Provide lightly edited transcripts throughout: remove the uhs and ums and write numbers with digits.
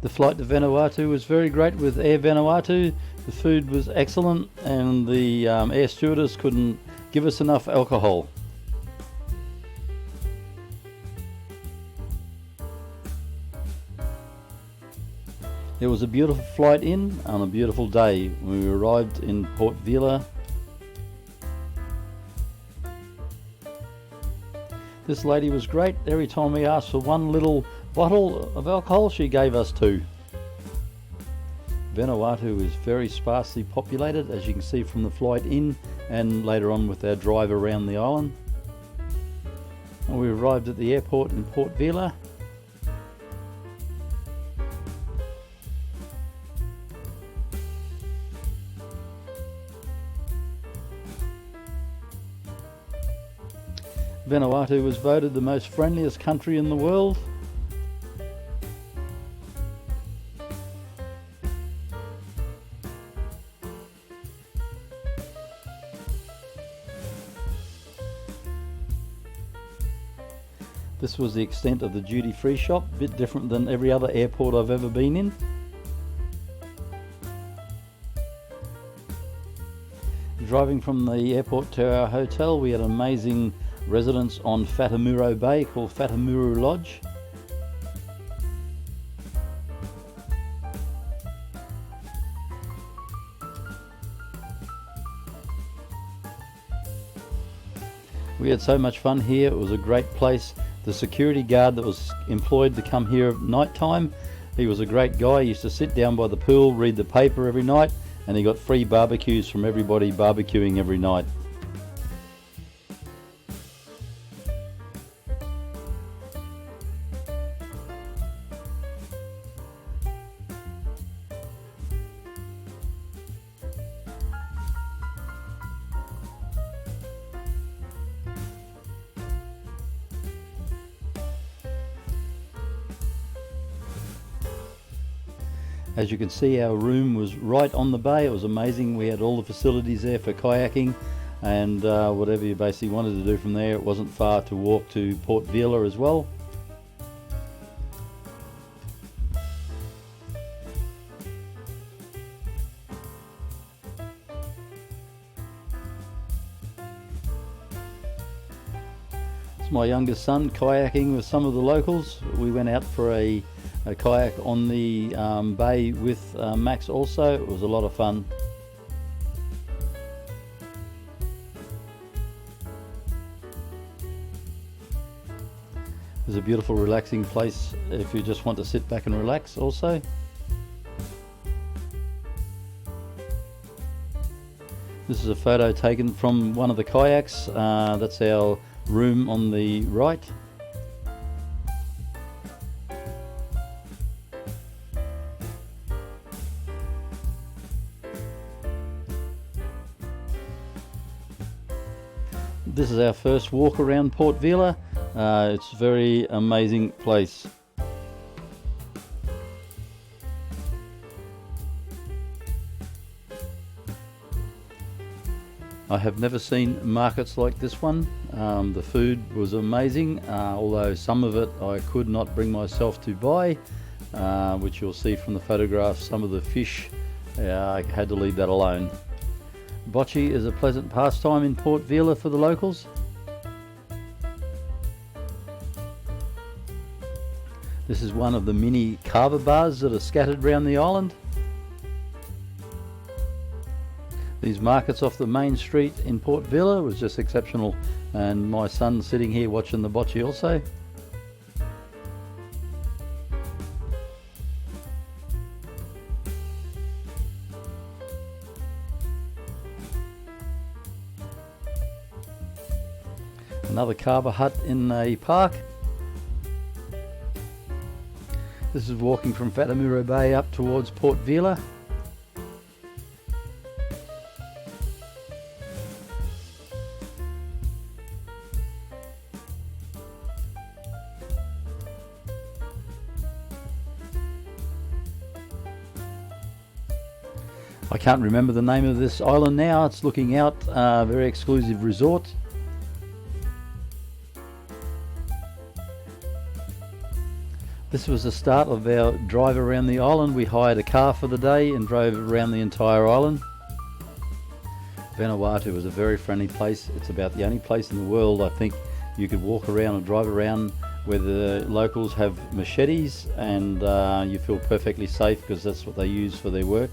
The flight to Vanuatu was very great with Air Vanuatu. The food was excellent, and the air stewardess couldn't give us enough alcohol. It was a beautiful flight in on a beautiful day. We arrived in Port Vila. This lady was great. Every time we asked for one little bottle of alcohol, she gave us two. Vanuatu is very sparsely populated, as you can see from the flight in and later on with our drive around the island. And we arrived at the airport in Port Vila. Vanuatu was voted the most friendliest country in the world. This was the extent of the duty-free shop, a bit different than every other airport I've ever been in. Driving from the airport to our hotel, we had an amazing residence on Whatamuro Bay called Whatamuro Lodge. We had so much fun here. It was a great place. The security guard that was employed to come here at night time, he was a great guy. He used to sit down by the pool, read the paper every night, and he got free barbecues from everybody barbecuing every night. As you can see, our room was right on the bay. It was amazing. We had all the facilities there for kayaking and whatever you basically wanted to do from there. It wasn't far to walk to Port Vila as well. It's my youngest son kayaking with some of the locals. We went out for a kayak on the bay with Max also. It was a lot of fun. It's a beautiful relaxing place if you just want to sit back and relax also. This is a photo taken from one of the kayaks. That's our room on the right. This is our first walk around Port Vila. It's a very amazing place. I have never seen markets like this one. The food was amazing, although some of it I could not bring myself to buy, which you'll see from the photographs. Some of the fish, I had to leave that alone. Bocce is a pleasant pastime in Port Vila for the locals. This is one of the mini kava bars that are scattered around the island. These markets off the main street in Port Vila was just exceptional, and my son sitting here watching the bocce also. Another kava hut in a park. This is walking from Whatamuro Bay up towards Port Vila. I can't remember the name of this island now. It's looking out, very exclusive resort. This was the start of our drive around the island. We hired a car for the day and drove around the entire island. Vanuatu was a very friendly place. It's about the only place in the world, I think, you could walk around and drive around where the locals have machetes, and you feel perfectly safe because that's what they use for their work.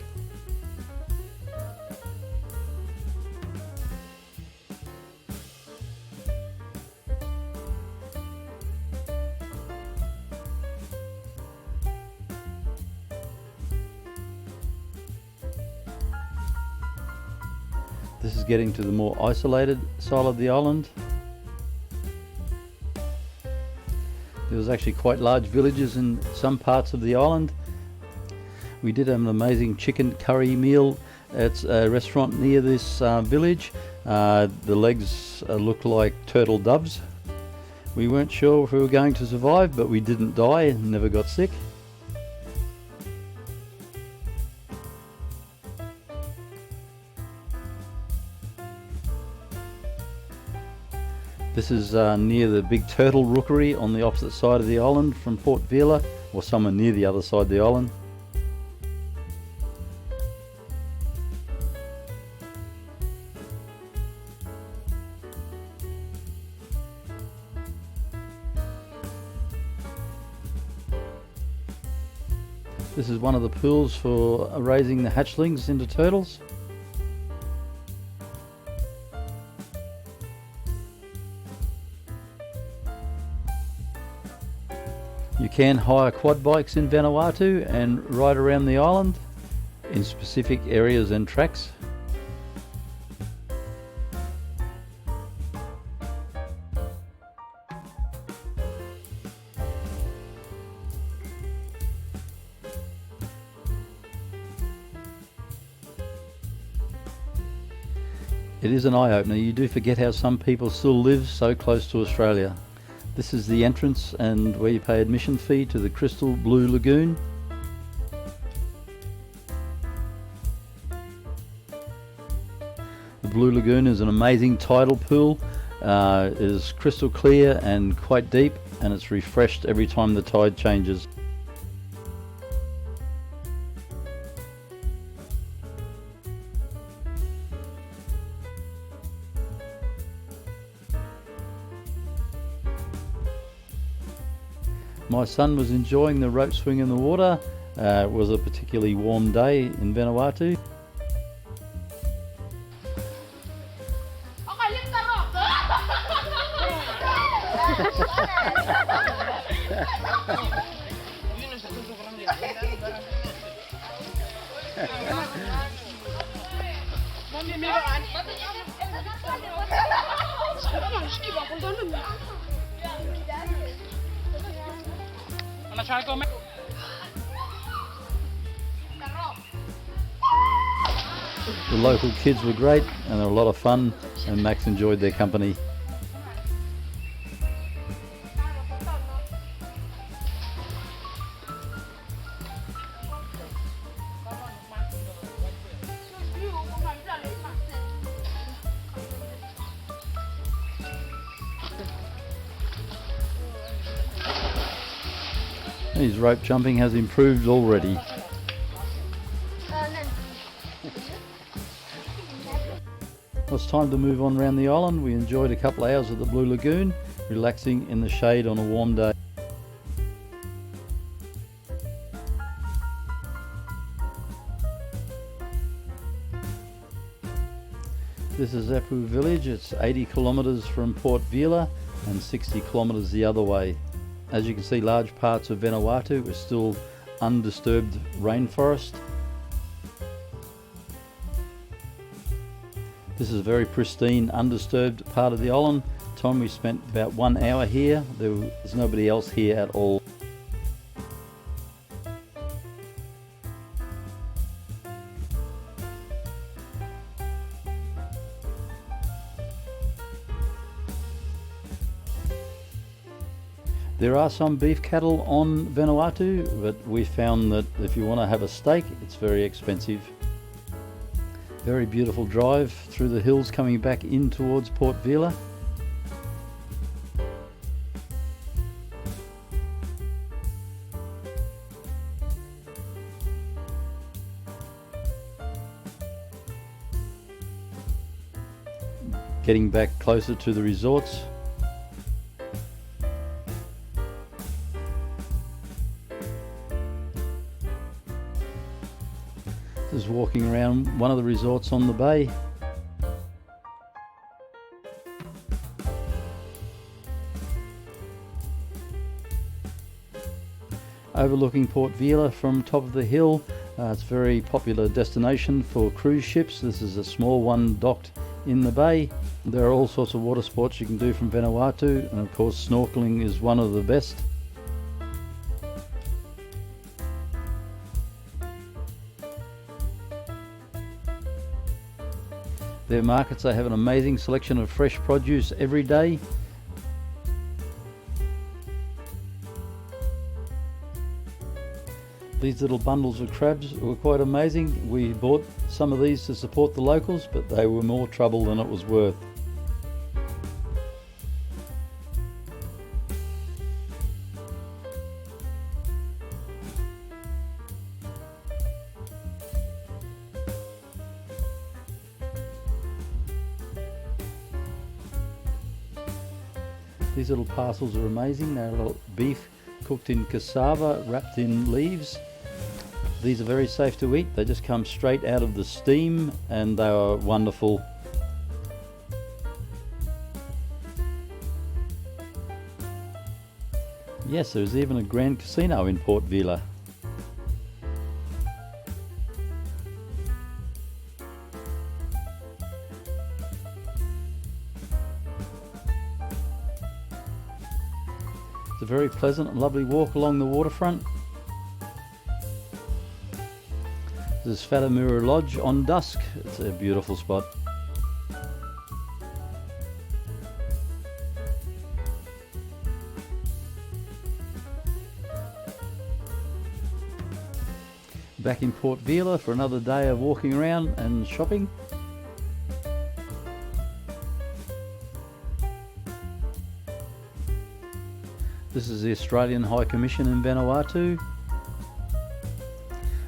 This is getting to the more isolated side of the island. There was actually quite large villages in some parts of the island. We did have an amazing chicken curry meal at a restaurant near this village. The legs look like turtle doves. We weren't sure if we were going to survive, but we didn't die and never got sick. This is near the big turtle rookery on the opposite side of the island from Port Vila, or somewhere near the other side of the island. This is one of the pools for raising the hatchlings into turtles. You can hire quad bikes in Vanuatu and ride around the island in specific areas and tracks. It is an eye-opener. You do forget how some people still live so close to Australia. This is the entrance and where you pay admission fee to the Crystal Blue Lagoon. The Blue Lagoon is an amazing tidal pool. It is crystal clear and quite deep, and it's refreshed every time the tide changes. My son was enjoying the rope swing in the water. It was a particularly warm day in Vanuatu. The local kids were great and they were a lot of fun, and Max enjoyed their company. His rope jumping has improved already. Well, it's time to move on around the island. We enjoyed a couple of hours at the Blue Lagoon, relaxing in the shade on a warm day. This is Apu village. It's 80 kilometres from Port Vila and 60 kilometres the other way. As you can see, large parts of Vanuatu is still undisturbed rainforest. This is a very pristine, undisturbed part of the island. Time we spent about 1 hour here. There's nobody else here at all. There are some beef cattle on Vanuatu, but we found that if you want to have a steak, it's very expensive. Very beautiful drive through the hills coming back in towards Port Vila. getting back closer to the resorts. Just walking around one of the resorts on the bay. Overlooking Port Vila from top of the hill. It's a very popular destination for cruise ships. This is a small one docked in the bay. There are all sorts of water sports you can do from Vanuatu, and of course snorkeling is one of the best. Their markets, they have an amazing selection of fresh produce every day. These little bundles of crabs were quite amazing. We bought some of these to support the locals, but they were more trouble than it was worth. These little parcels are amazing. They're little beef cooked in cassava, wrapped in leaves. These are very safe to eat. They just come straight out of the steam and they are wonderful. Yes, there's even a grand casino in Port Vila. It's a very pleasant and lovely walk along the waterfront. This is Whanamura Lodge on dusk. It's a beautiful spot. Back in Port Vila for another day of walking around and shopping. This is the Australian High Commission in Vanuatu.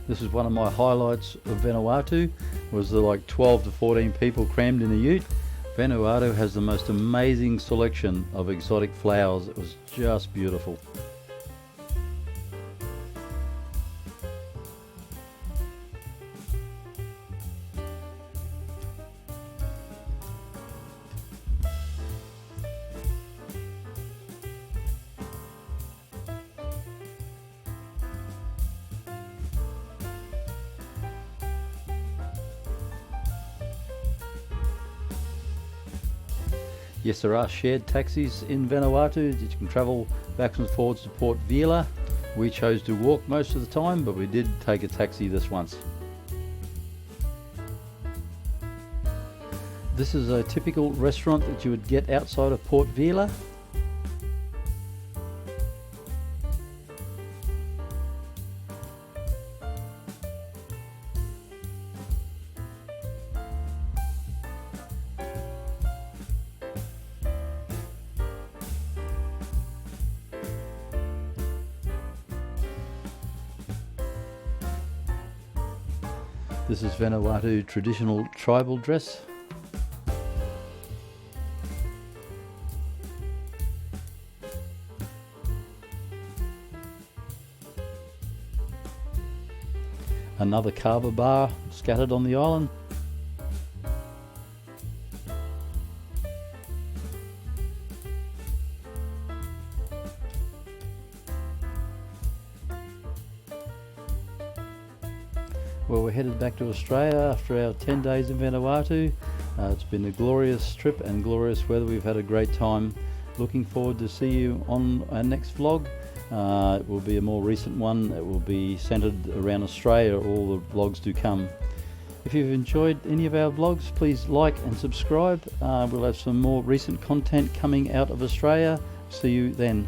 This is one of my highlights of Vanuatu, was the like 12 to 14 people crammed in a ute. Vanuatu has the most amazing selection of exotic flowers. It was just beautiful. Yes, there are shared taxis in Vanuatu. You can travel backwards and forwards to Port Vila. We chose to walk most of the time, but we did take a taxi this once. This is a typical restaurant that you would get outside of Port Vila. This is Vanuatu traditional tribal dress. Another kava bar scattered on the island. Well, we're headed back to Australia after our 10 days in Vanuatu. It's been a glorious trip and glorious weather. We've had a great time. Looking forward to see you on our next vlog. It will be a more recent one. It will be centered around Australia. All the vlogs do come. If you've enjoyed any of our vlogs, please like and subscribe. We'll have some more recent content coming out of Australia. See you then.